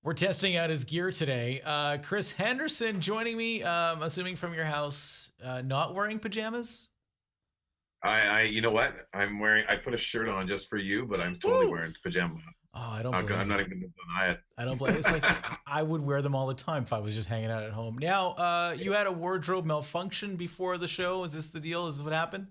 We're testing out his gear today. Chris Henderson joining me, assuming from your house, not wearing pajamas. You know what? I put a shirt on just for you, but I'm totally Woo! wearing pajamas. Oh, I don't I'm blame not you. even going to deny it. I don't blame. It's like I would wear them all the time if I was just hanging out at home. Now, you had a wardrobe malfunction before the show. Is this the deal? Is this what happened?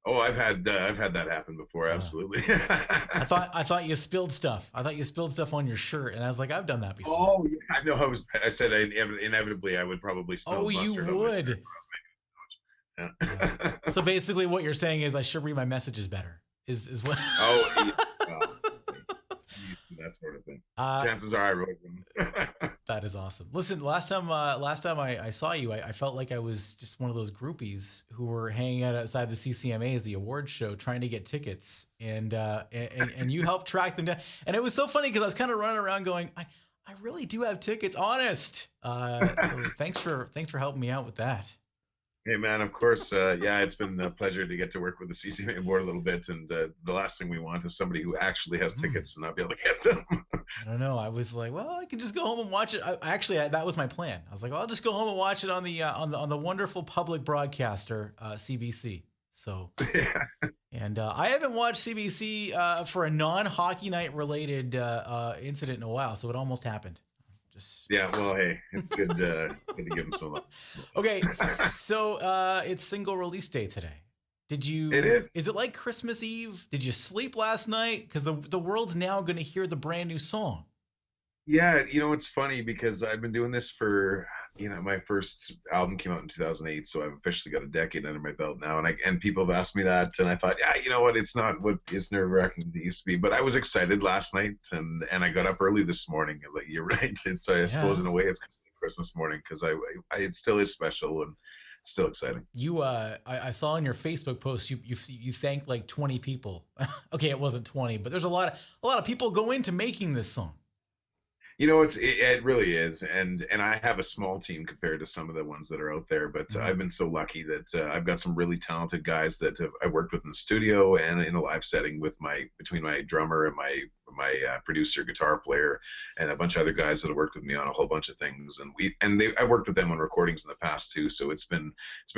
Oh, I've had that happen before. Uh, Absolutely. I thought you spilled stuff. I thought you spilled stuff on your shirt, and I was like, I've done that before. Oh, yeah. I know. I said inevitably I would probably smell Oh, you mustard on my shirt. would. Yeah. So basically, what you're saying is I should read my messages better. Is what? Oh, yeah. That sort of thing. Uh, Chances are I wrote them. That is awesome. Listen, last time I saw you, I felt like I was just one of those groupies who were hanging out outside the CCMA as the awards show, trying to get tickets, and you helped track them down. And it was so funny because I was kind of running around going, I really do have tickets, honest. So thanks for helping me out with that. Hey man, of course, yeah, it's been a pleasure to get to work with the CCMA board a little bit, and the last thing we want is somebody who actually has tickets and not be able to get them. I don't know. I was like, well, I can just go home and watch it. That was my plan. I was like, well, I'll just go home and watch it on the wonderful public broadcaster, CBC. So, Yeah. and I haven't watched CBC for a non-hockey night related incident in a while, so it almost happened. Yeah, well, hey, it's good to give them some love. Okay, so it's single release day today. Did you? It is. Is it like Christmas Eve? Did you sleep last night? Because the world's now going to hear the brand new song. Yeah, it's funny because I've been doing this for, my first album came out in 2008, so I've officially got a decade under my belt now, and people have asked me that, and I thought, yeah, you know what, it's not what is nerve-wracking as it used to be, but I was excited last night, and I got up early this morning. Like, you're right, so I suppose in a way it's kind of Christmas morning because it still is special and it's still exciting. You, I saw on your Facebook post you thanked like 20 people. Okay, it wasn't 20, but there's a lot of people go into making this song. It really is, and I have a small team compared to some of the ones that are out there. But I've been so lucky that I've got some really talented guys that I worked with in the studio and in a live setting between my drummer and my producer, guitar player, and a bunch of other guys that have worked with me on a whole bunch of things. And I've worked with them on recordings in the past too. So it's been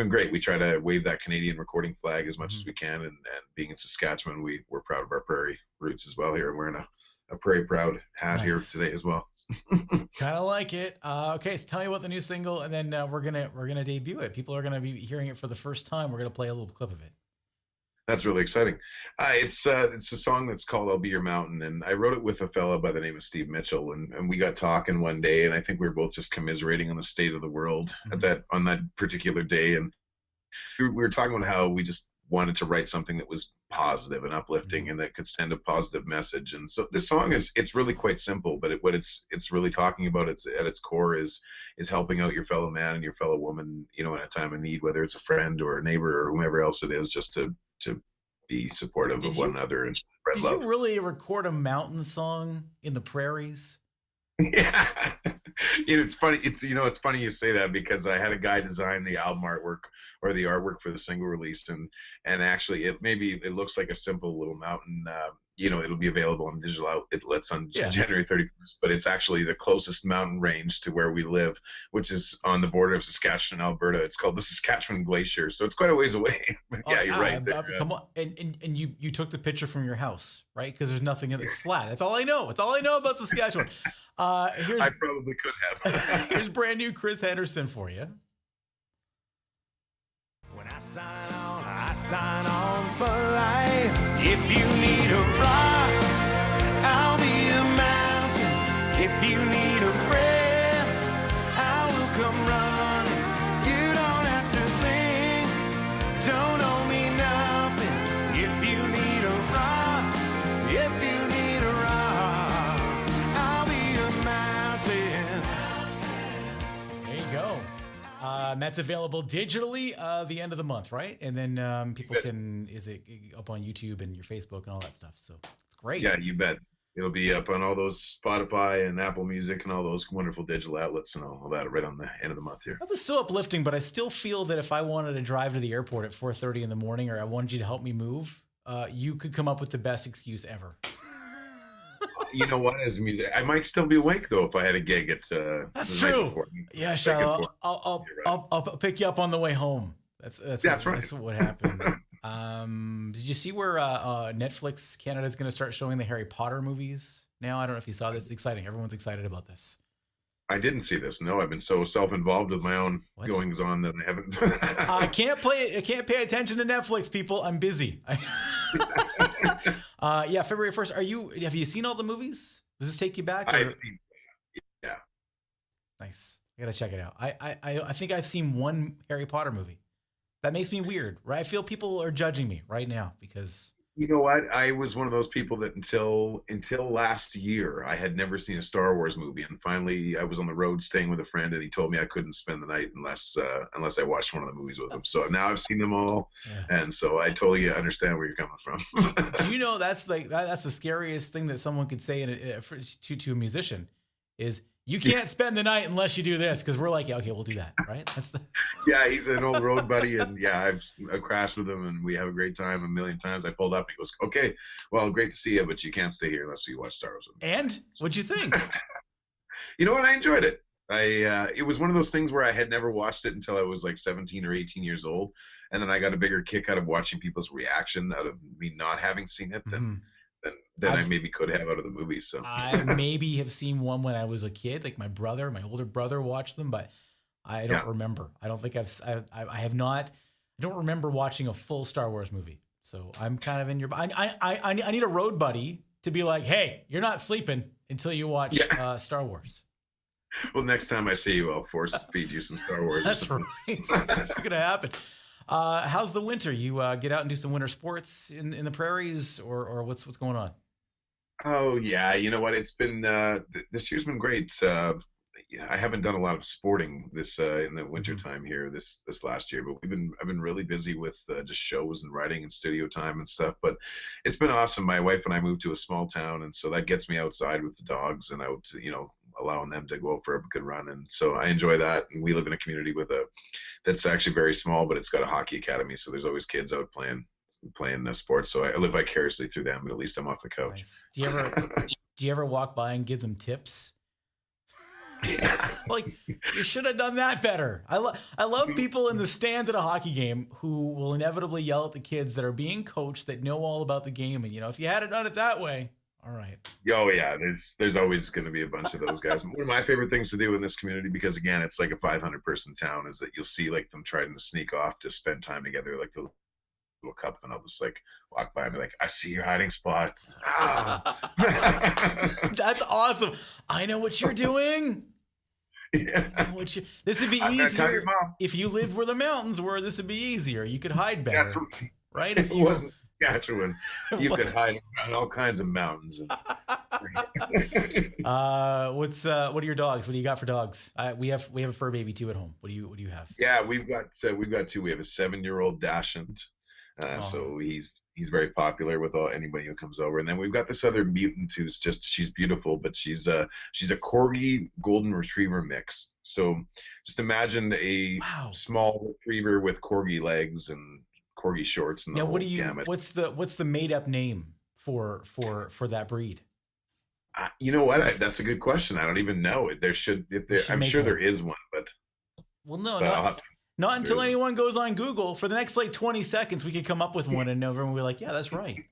great. We try to wave that Canadian recording flag as much as we can, and being in Saskatchewan, we're proud of our prairie roots as well here. And we're in a Prairie Proud hat here today as well. Kind of like it. Okay, so tell me about the new single, and then we're gonna debut it. People are gonna be hearing it for the first time. We're gonna play a little clip of it. That's really exciting. It's a song that's called "I'll Be Your Mountain," and I wrote it with a fella by the name of Steve Mitchell, and we got talking one day, and I think we were both just commiserating on the state of the world on that particular day, and we were talking about how we just wanted to write something that was positive and uplifting and that could send a positive message. And so this song it's really quite simple, but what it's really talking about, at its core is helping out your fellow man and your fellow woman, in a time of need, whether it's a friend or a neighbor or whomever else it is, just to be supportive of one another and spread love. Did you really record a mountain song in the prairies? Yeah. It's funny. It's funny you say that because I had a guy design the album artwork or the artwork for the single release, and actually it looks like a simple little mountain. It'll be available on digital outlets on January 31st, but it's actually the closest mountain range to where we live, which is on the border of Saskatchewan and Alberta. It's called the Saskatchewan Glacier, so it's quite a ways away. Yeah, you're right. Come on, and you took the picture from your house, right? Because there's nothing in it's flat. That's all I know. That's all I know about Saskatchewan. I probably could have. Here's brand new Chris Henderson for you. When I sign on for life. If you need a rock, I'll be a mountain. If you need a friend, I will come running. You don't have to think, don't owe me nothing. If you need a rock, I'll be a mountain. There you go. And that's available digitally the end of the month, right? And then people is it up on YouTube and your Facebook and all that stuff? So it's great. Yeah, you bet. It'll be up on all those Spotify and Apple Music and all those wonderful digital outlets and all that right on the end of the month here. That was so uplifting, but I still feel that if I wanted to drive to the airport at 4:30 in the morning, or I wanted you to help me move, you could come up with the best excuse ever. You know what? As a music, I might still be awake though if I had a gig at. That's the night true. before. Yeah, Back and Shiloh, forth. I'll pick you up on the way home. That's That's right. That's what happened. Did you see where Netflix Canada is going to start showing the Harry Potter movies now? I don't know if you saw this. It's exciting. Everyone's excited about this. I didn't see this. No, I've been so self-involved with my own goings on that I haven't. I can't pay attention to Netflix, people. I'm busy. Yeah, February 1st. Have you seen all the movies? Does this take you back? Yeah. Nice. I gotta check it out. I think I've seen one Harry Potter movie. That makes me weird, right? I feel people are judging me right now because. You know what? I was one of those people that until last year, I had never seen a Star Wars movie, and finally, I was on the road staying with a friend, and he told me I couldn't spend the night unless I watched one of the movies with him. So now I've seen them all, and so I totally understand where you're coming from. Do you know that's the scariest thing that someone could say to a musician is you can't spend the night unless you do this, because we're like, yeah, okay, we'll do that, right? That's the. Yeah, he's an old road buddy, and yeah, I've crashed with him, and we have a great time a million times. I pulled up, and he goes, "Okay, well, great to see you, but you can't stay here unless you watch Star Wars." And what'd you think? You know what? I enjoyed it. It was one of those things where I had never watched it until I was like 17 or 18 years old, and then I got a bigger kick out of watching people's reaction out of me not having seen it than I maybe could have out of the movie. So I maybe have seen one when I was a kid, like my older brother watched them, but I don't remember. I don't think I have not. I don't remember watching a full Star Wars movie. So I'm kind of in your. I need a road buddy to be like, hey, you're not sleeping until you watch Star Wars. Well, next time I see you, I'll force feed you some Star Wars. That's right. That's gonna happen. How's the winter? You get out and do some winter sports in the prairies, or what's going on? Oh yeah, you know what? It's been this year's been great. I haven't done a lot of sporting this in the winter time here this last year, but I've been really busy with just shows and writing and studio time and stuff. But it's been awesome. My wife and I moved to a small town, and so that gets me outside with the dogs and out, allowing them to go out for a good run. And so I enjoy that. And we live in a community that's actually very small, but it's got a hockey academy, so there's always kids out playing sports. So I live vicariously through them, but at least I'm off the couch. Nice. Do you ever walk by and give them tips? Yeah. Like, you should have done that better. I love people in the stands at a hockey game who will inevitably yell at the kids that are being coached that know all about the game. And if you had done it that way, all right. Oh yeah, there's always going to be a bunch of those guys. One of my favorite things to do in this community, because again, it's like a 500-person town, is that you'll see like them trying to sneak off to spend time together, like the little cup, and I'll just like walk by and be like, I see your hiding spot. That's awesome. I know what you're doing. Yeah. This would be easier if you lived where the mountains were. This would be easier. You could hide better, right? If it wasn't Saskatchewan, you could hide on all kinds of mountains. What are your dogs? What do you got for dogs? We have a fur baby too at home. What do you have? Yeah, we've got two. We have a 7-year-old Dachshund. So he's very popular with anybody who comes over, and then we've got this other mutant she's beautiful, but she's a corgi golden retriever mix. So just imagine a small retriever with corgi legs and corgi shorts and the whole gamut. What's the made up name for that breed? You know what? That's a good question. I don't even know it. I'm sure there is one, but not until anyone goes on Google. For the next 20 seconds, we could come up with one, and everyone will be like, "Yeah, that's right."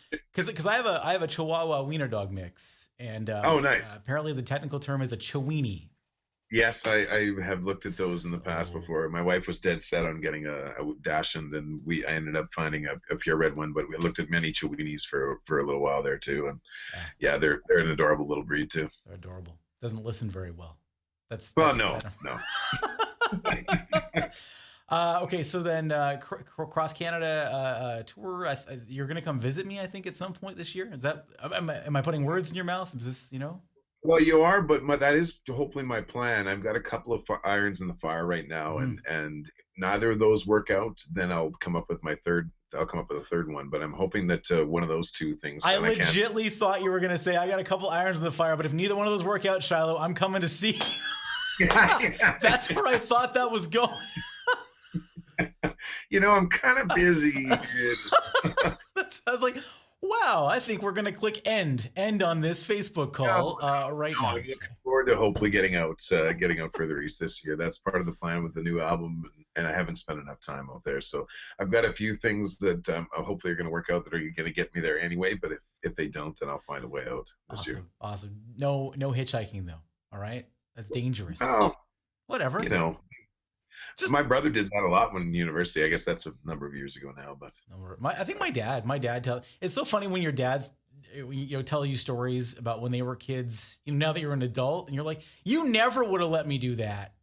Because I have a Chihuahua Wiener dog mix, and nice. Apparently, the technical term is a Chiweenie. Yes, I have looked at those in the past before. My wife was dead set on getting a Dachshund, and I ended up finding a pure red one. But we looked at many Chiweenies for a little while there too, and they're an adorable little breed too. They're adorable. Doesn't listen very well. No. Okay, so then cross Canada tour. You're gonna come visit me, I think, at some point this year. Is that? Am I putting words in your mouth? Is this Well, you are, but that is hopefully my plan. I've got a couple of irons in the fire right now, and if neither of those work out, then I'll come up with my third. I'll come up with a third one, but I'm hoping that one of those two things. I legitimately thought you were gonna say I got a couple irons in the fire, but if neither one of those work out, Shiloh, I'm coming to see. That's where I thought that was going. I'm kind of busy. I was like, Wow, I think we're gonna click end on this Facebook call right No, now. I'm looking forward to hopefully getting out further east this year. That's part of the plan with the new album, and I haven't spent enough time out there. So I've got a few things that hopefully are going to work out that are going to get me there anyway. But if they don't, then I'll find a way out this year. Awesome. No hitchhiking though. All right, that's dangerous. Oh, whatever. You know. My brother did that a lot when in university. I guess that's a number of years ago now, but I think my dad it's so funny when your dads tell you stories about when they were kids, now that you're an adult, and you're like, you never would have let me do that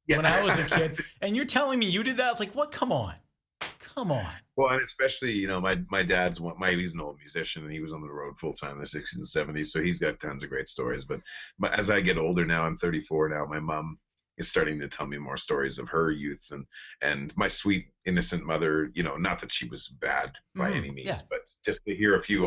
when I was a kid. And you're telling me you did that. It's like, what? Come on. Well, and especially, my dad's he's an old musician, and he was on the road full time in the 60s and 70s. So he's got tons of great stories. But as I get older now, I'm 34 now, my mom is starting to tell me more stories of her youth and my sweet innocent mother, not that she was bad by any means, but just to hear a few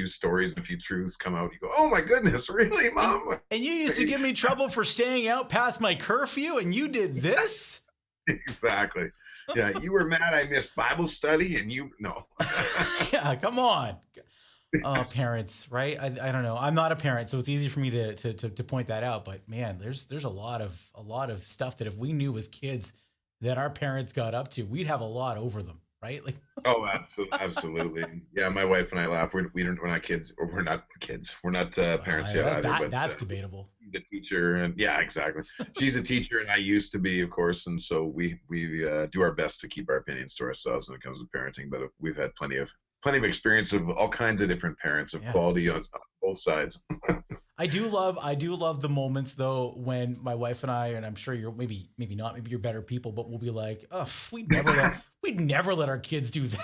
stories and a few truths come out, you go, oh my goodness, really, Mom? And you used to give me trouble for staying out past my curfew, and you did this? Exactly. Yeah, you were mad I missed Bible study, and no. Yeah, come on. Parents, right? I don't know. I'm not a parent, so it's easy for me to point that out. But man, there's a lot of stuff that if we knew as kids that our parents got up to, we'd have a lot over them, right? Like, oh, absolutely. Yeah, my wife and I laugh. We're not kids, or we're not kids. We're not parents yet either. That's debatable. The teacher, and yeah, exactly. She's a teacher, and I used to be, of course, and so we do our best to keep our opinions to ourselves when it comes to parenting. But we've had plenty of experience of all kinds of different parents of quality on both sides. I do love the moments though when my wife and I, and I'm sure you're maybe not, maybe you're better people, but we'll be like, oh, we'd never let our kids do that.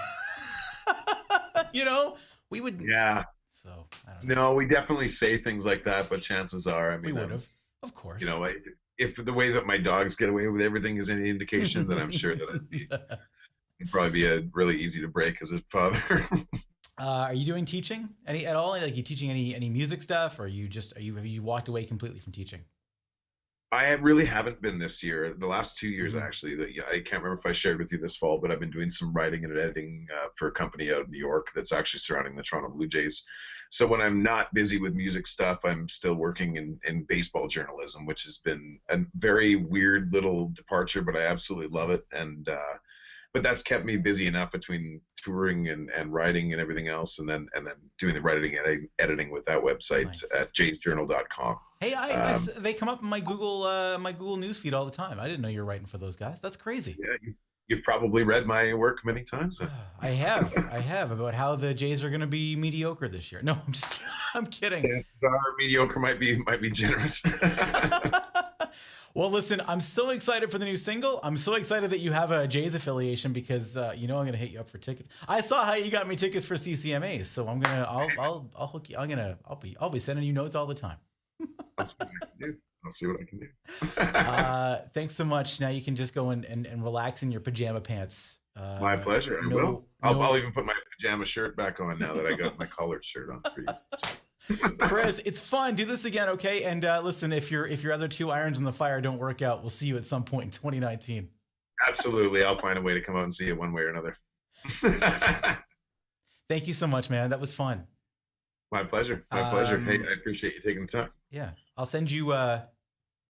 We would. Yeah. So I don't know. No, we definitely say things like that, but chances are, I mean, we would have, of course. If the way that my dogs get away with everything is any indication, then I'm sure that it'd probably be really easy to break as a father. Are you doing teaching at all? Like, you teaching any music stuff, or have you walked away completely from teaching? I really haven't been this year. The last 2 years, actually. I can't remember if I shared with you this fall, but I've been doing some writing and editing for a company out of New York that's actually surrounding the Toronto Blue Jays. So when I'm not busy with music stuff, I'm still working in baseball journalism, which has been a very weird little departure, but I absolutely love it. And but that's kept me busy enough between touring and writing and everything else, and then doing the writing and editing with that website at jaysjournal.com. Hey, they come up in my Google newsfeed all the time. I didn't know you were writing for those guys. That's crazy. Yeah, you've probably read my work many times. I have about how the Jays are going to be mediocre this year. No, I'm kidding. Our mediocre might be generous. Well, listen, I'm so excited for the new single. I'm so excited that you have a Jays affiliation because I'm going to hit you up for tickets. I saw how you got me tickets for CCMA, so I'll hook you. I'll be sending you notes all the time. That's what I can do. I'll see what I can do. Thanks so much. Now you can just go and relax in your pajama pants. My pleasure. I'll even put my pajama shirt back on now that I got my collared shirt on for you. Chris, it's fun. Do this again, okay? And listen, if your other two irons in the fire don't work out, we'll see you at some point in 2019. Absolutely. I'll find a way to come out and see you one way or another. Thank you so much, man. That was fun. My pleasure. Hey, I appreciate you taking the time. Yeah. I'll send you